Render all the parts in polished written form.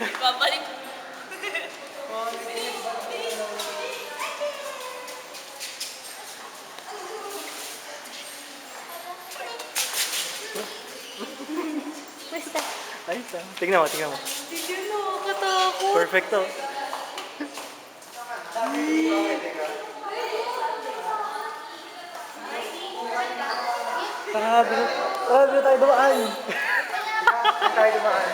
Babalik. Basta. Ayos ah. Tingnan mo, tingnan mo. Hindi na nakakatakot. Perfecto. Tara, bilo tayo dumaan. Tayo dumaan.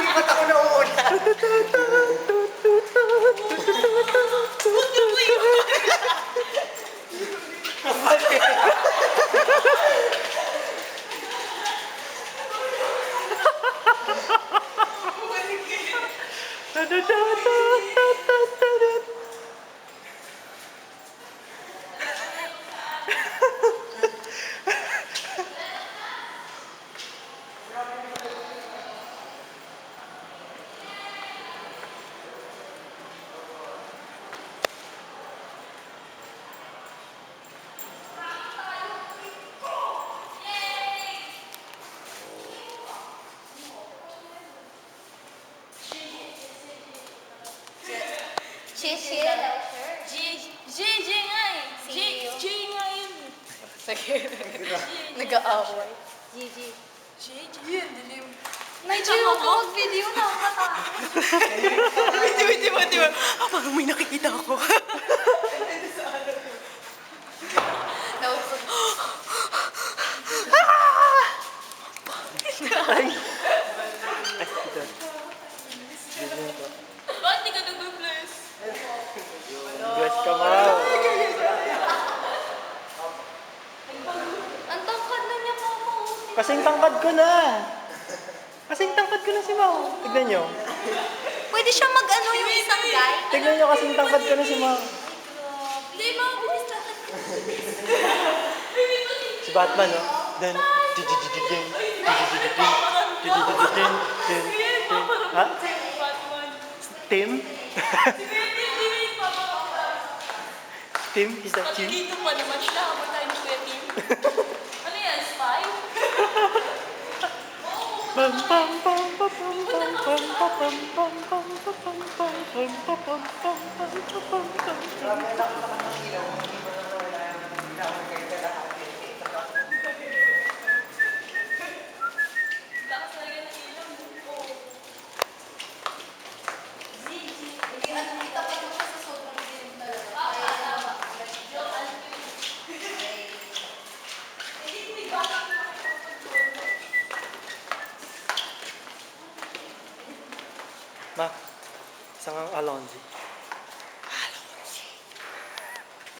Ba't ako nauuna? Cheers. J nga eh. J nga yun. Sige. Nag-aaway. GG. J yun. Dilim. Medyo yung mag-video na Di ba? Parang may nakikita ako. Nausog. Ay! Bakit di ka nag-bless? Bless ka, Mau. Ang tangkad na niya, Mama. Kasing tangkad ko na. Kasing tangkad ko na si Mau. Tignan nyo. Pwede siya mag-ano yung isang guy? Tignan nyo, kasing tangkad ko na si Mau. Hindi, mabilis na. Si Batman, no? Then, ha? Tim? Tim? Is that Tim? Dito pa naman siya. Habang tayo ni Kuya Tim. Ano yan? Spy? Pam pam pam pam pam pam pam pam pam pam pam pam pam pam pam pam. Lakas talaga ng ilaw. Ma, isang Alonzi.